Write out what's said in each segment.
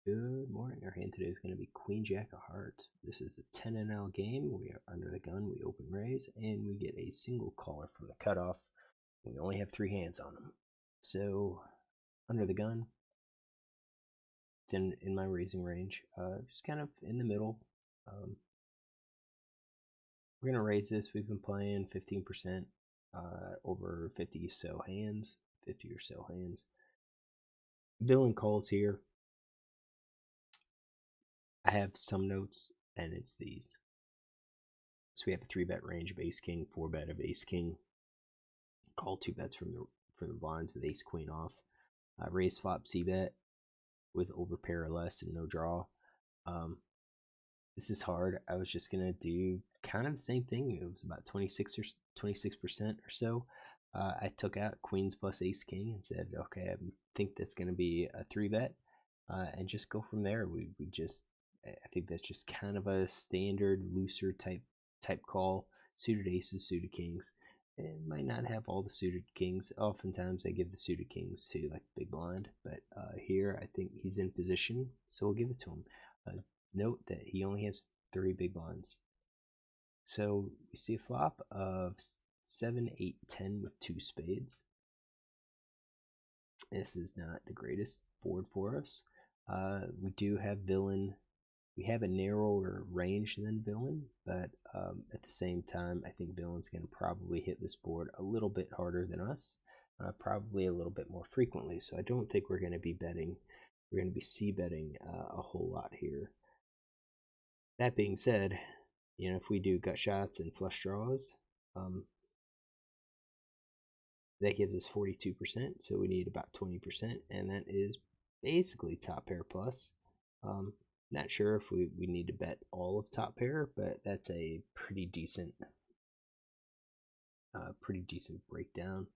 Good morning. Our hand today is going to be Queen Jack of Hearts. This is a 10 NL game. We are under the gun. We open raise, and we get a single caller from the cutoff. We only have 3 hands on them. So, under the gun, it's in my raising range. Just kind of in the middle. We're going to raise this. We've been playing 15% over 50 or so hands. Villain calls here. I have some notes, and it's these. So we have a 3-bet range of ace king, 4-bet of ace king. Call 2 bets from the blinds with ace queen off. Raise flop cbet with overpair or less and no draw. This is hard. I was just gonna do kind of the same thing. It was about 26% or so. I took out queens plus ace king and said, okay, I think that's gonna be a 3-bet, and just go from there. I think that's just kind of a standard looser type call. Suited aces, suited kings. It might not have all the suited kings. Oftentimes I give the suited kings to like big blind, but here I think he's in position, so we'll give it to him. Note that he only has 3 big blinds. So we see a flop of 7, 8, 10 with 2 spades. This is not the greatest board for us. We do have villain. We have a narrower range than villain, but at the same time, I think villain's going to probably hit this board a little bit harder than us, probably a little bit more frequently. So I don't think we're going to be betting. We're going to be c-betting a whole lot here. That being said, if we do gut shots and flush draws, that gives us 42%. So we need about 20%, and that is basically top pair plus. Not sure if we need to bet all of top pair, but that's a pretty decent breakdown.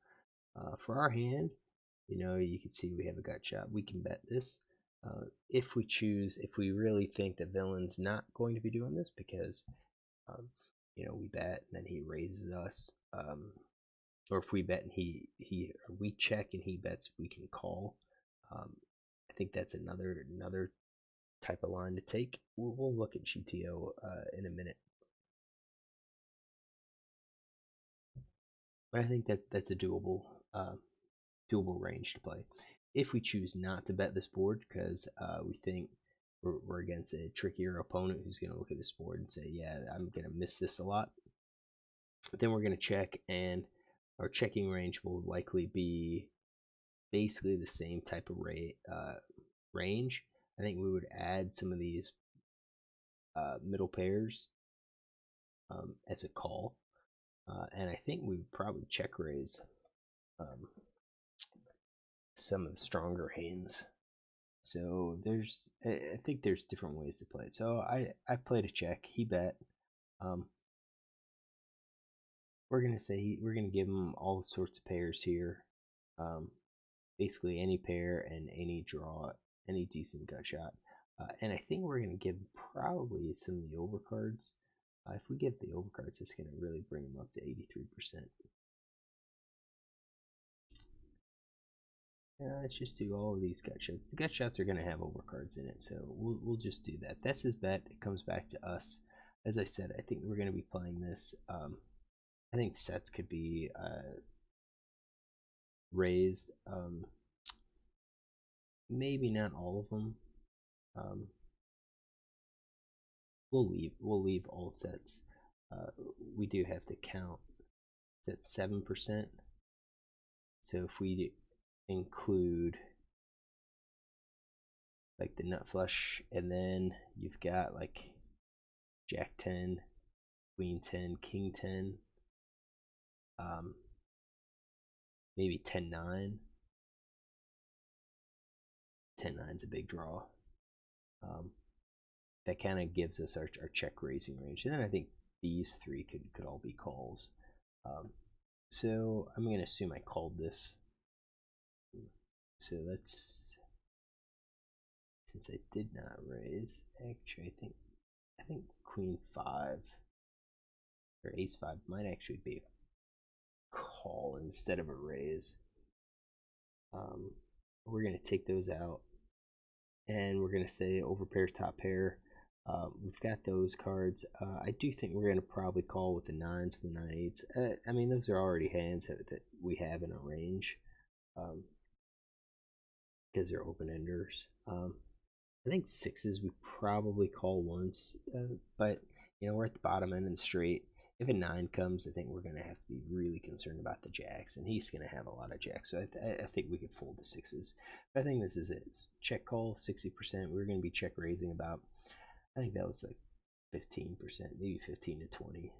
For our hand, you can see we have a gut shot. We can bet this. If we really think that villain's not going to be doing this because, we bet and then he raises us, or if we bet and we check and he bets, we can call. I think that's another type of line to take. We'll look at GTO in a minute, but I think that's a doable range to play. If we choose not to bet this board because we think we're against a trickier opponent who's going to look at this board and say, yeah, I'm going to miss this a lot, then we're going to check, and our checking range will likely be basically the same type of range. I think we would add some of these middle pairs as a call, and I think we would probably check raise some of the stronger hands. So I think there's different ways to play it. So I played a check. He bet. We're gonna give him all sorts of pairs here. Basically any pair and any draw, any decent gut shot. And I think we're going to give probably some of the overcards. If we give the overcards, it's going to really bring them up to 83%. Let's just do all of these gut shots. The gut shots are going to have overcards in it, so we'll just do that. That's his bet. It comes back to us. As I said, I think we're going to be playing this. I think sets could be raised. Maybe not all of them. We'll leave all sets. We do have to count. It's at 7%. So if we include like the nut flush, and then you've got like Jack 10, Queen 10, King 10, maybe 10-9. 10-9's a big draw. That kind of gives us our check raising range, and then I think these 3 could all be calls. So I'm gonna assume I called this. So let's, since I did not raise, actually I think Queen 5 or Ace 5 might actually be a call instead of a raise. We're gonna take those out, and we're going to say overpair, top pair. We've got those cards. I do think we're going to probably call with the 9s and the 9/8. I mean, those are already hands that we have in our range because they're open enders. I think 6s we probably call once, but we're at the bottom end and straight. If a 9 comes, I think we're going to have to be really concerned about the jacks, and he's going to have a lot of jacks, so I think we could fold the 6s. But I think this is it. It's check call, 60%. We're going to be check raising about, I think that was like 15%, maybe 15 to 20.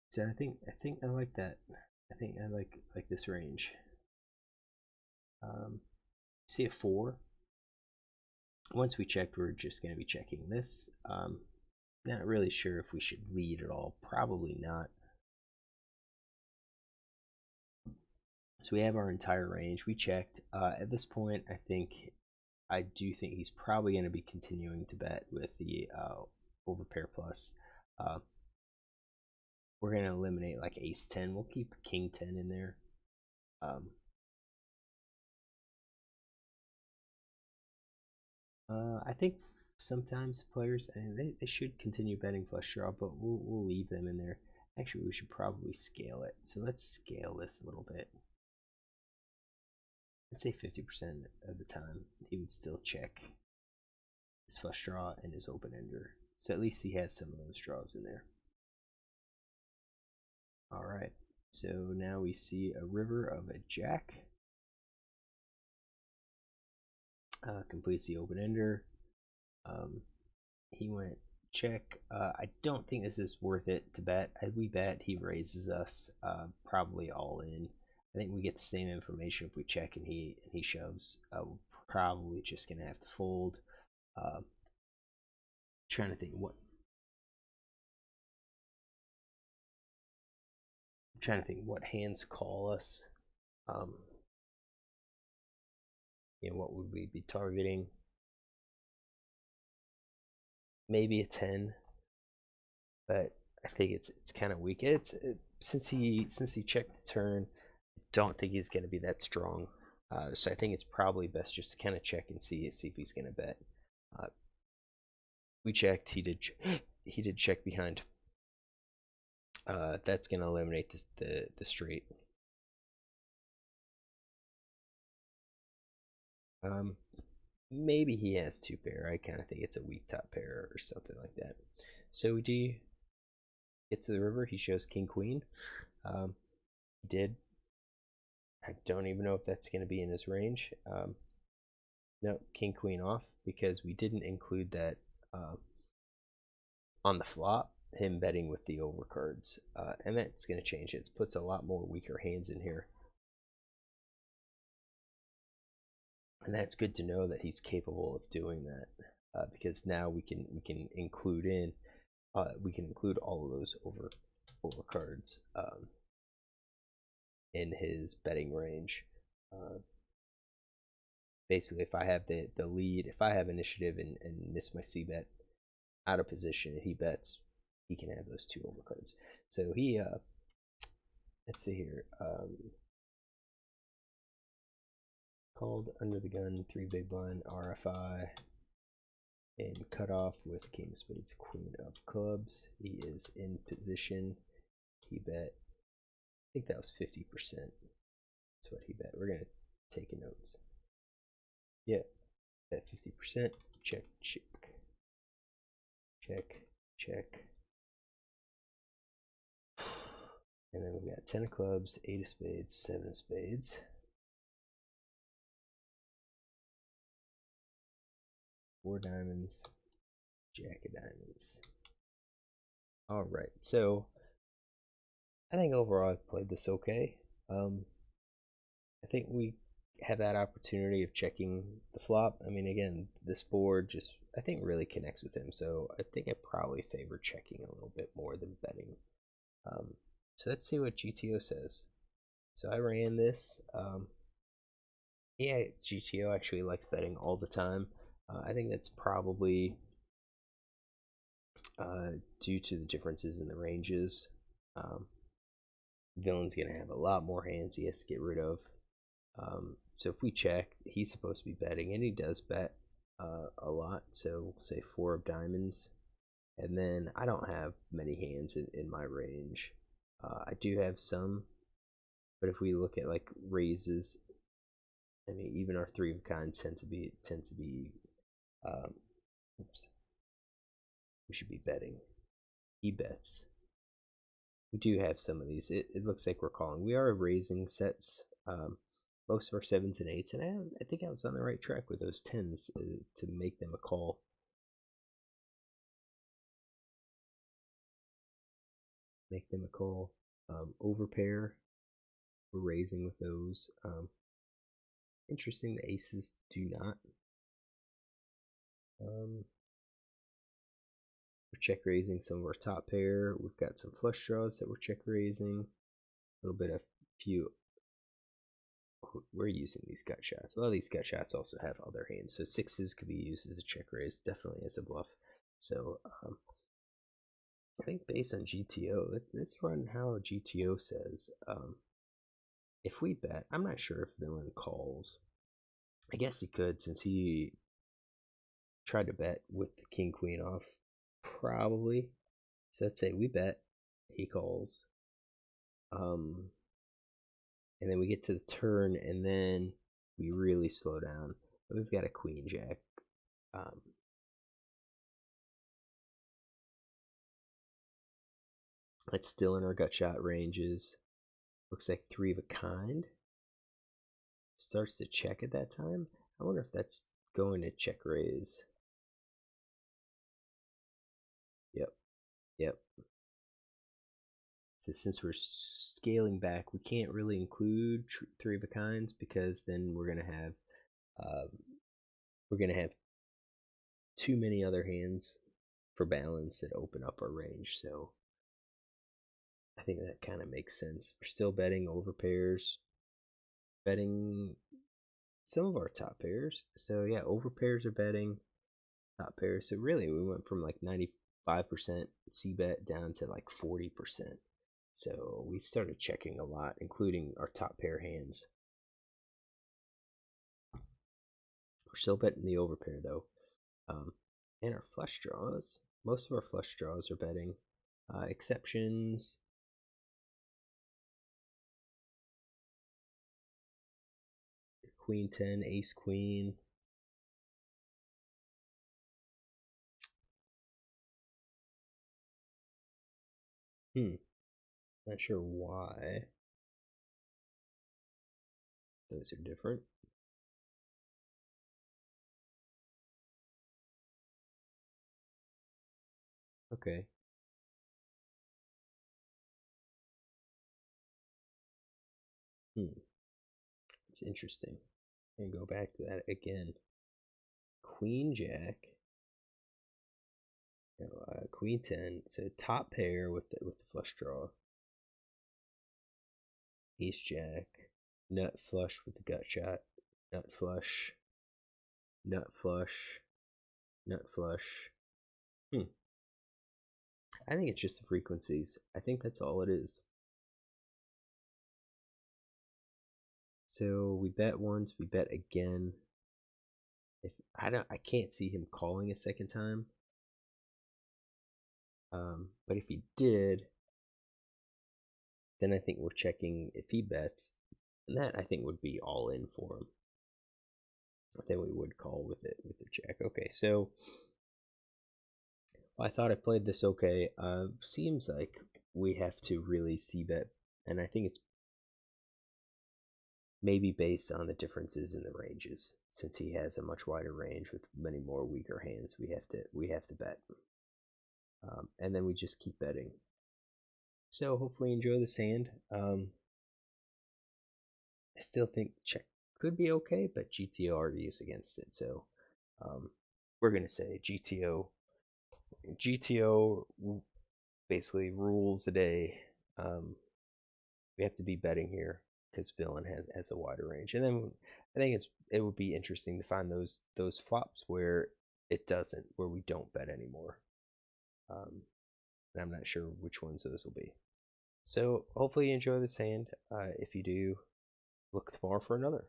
So I think I like that. I think I like this range. See a 4. Once we checked, we're just going to be checking this. Not really sure if we should lead at all. Probably not. So we have our entire range. We checked. At this point, I do think he's probably going to be continuing to bet with the overpair plus. We're going to eliminate like ace 10. We'll keep king 10 in there. I think sometimes players, and they should continue betting flush draw, but we'll leave them in there. Actually, we should probably scale it. So let's scale this a little bit. I'd say 50% of the time he would still check his flush draw and his open ender. So at least he has some of those draws in there. All right. So now we see a river of a jack. Completes the open ender. He went check. I don't think this is worth it to bet. As we bet, he raises us probably all in. I think we get the same information if we check and he shoves. We're probably just gonna have to fold. Trying to think what. I'm trying to think what hands call us. What would we be targeting? Maybe a 10, but I think it's kind of weak. Since he checked the turn, I don't think he's going to be that strong. So I think it's probably best just to kind of check and see if he's going to bet. We checked. He did check behind. That's going to eliminate the straight. Maybe he has 2 pair. I kind of think it's a weak top pair or something like that. So we do get to the river. He shows king queen. He did. I don't even know if that's going to be in his range. No, king queen off because we didn't include that on the flop. Him betting with the overcards, and that's going to change it. It puts a lot more weaker hands in here. And that's good to know that he's capable of doing that, because now we can include all of those overcards in his betting range. Basically, if I have the lead, if I have initiative and miss my cbet out of position, he bets, he can have those 2 overcards. So he let's see here. Called under the gun, 3 big blind, RFI, and cut off with king of spades, queen of clubs. He is in position. He bet, I think that was 50%. That's what he bet. We're going to take notes. Yeah, bet 50%. Check, check. Check, check. And then we've got 10 of clubs, 8 of spades, 7 of spades. 4 diamonds, jack of diamonds. All right, so I think overall I've played this okay. I think we have that opportunity of checking the flop. I mean, again, this board just, I think, really connects with him. So I think I probably favor checking a little bit more than betting. So let's see what GTO says. So I ran this. Yeah, GTO actually likes betting all the time. I think that's probably due to the differences in the ranges. Villain's going to have a lot more hands he has to get rid of. So if we check, he's supposed to be betting, and he does bet a lot. So we'll say 4 of diamonds. And then I don't have many hands in my range. I do have some, but if we look at like raises, I mean, even our 3 of kinds tends to be. Um, oops, we should be betting. He bets. We do have some of these. It looks like we're calling. We are raising sets. Most of our 7s and 8s, and I think I was on the right track with those 10s to make them a call. Make them a call. Overpair, we're raising with those. Interesting, the aces do not. We're check raising some of our top pair. We've got some flush draws that we're check raising. A little bit of few. We're using these gut shots. Well, these gut shots also have other hands, so 6s could be used as a check raise, definitely as a bluff. So I think based on GTO, let's run how GTO says. If we bet, I'm not sure if villain calls. I guess he could, since he tried to bet with the king queen off, probably. So let's say we bet, he calls. And then we get to the turn, and then we really slow down. But we've got a queen jack. It's still in our gut shot ranges. Looks like 3 of a kind. Starts to check at that time. I wonder if that's going to check raise. Yep. So since we're scaling back, we can't really include 3 of a kinds, because then we're gonna have too many other hands for balance that open up our range. So I think that kind of makes sense. We're still betting over pairs, betting some of our top pairs. So yeah, over pairs are betting, top pairs. So really, we went from like 95% cbet down to like 40%. So we started checking a lot, including our top pair hands. We're still betting the overpair though. And our flush draws. Most of our flush draws are betting. Exceptions. Queen 10, ace queen. Not sure why those are different. Okay. It's interesting. And go back to that again. Queen jack. No, queen 10. So top pair with the flush draw. Ace jack. Nut flush with the gut shot. Nut flush. Nut flush. Nut flush. I think it's just the frequencies. I think that's all it is. So we bet once, we bet again. If I can't see him calling a second time. But if he did, then I think we're checking if he bets, and that I think would be all in for him. Then we would call with the check. Okay, so I thought I played this okay. Seems like we have to really c-bet, and I think it's maybe based on the differences in the ranges. Since he has a much wider range with many more weaker hands, we have to bet, and then we just keep betting. So hopefully you enjoy this hand. I still think check could be okay, but GTO argues against it. So we're gonna say GTO. GTO basically rules the day. We have to be betting here because villain has a wider range, and then I think it would be interesting to find those flops where it doesn't, where we don't bet anymore. And I'm not sure which ones those will be. So hopefully you enjoy this hand. If you do, Look tomorrow for another.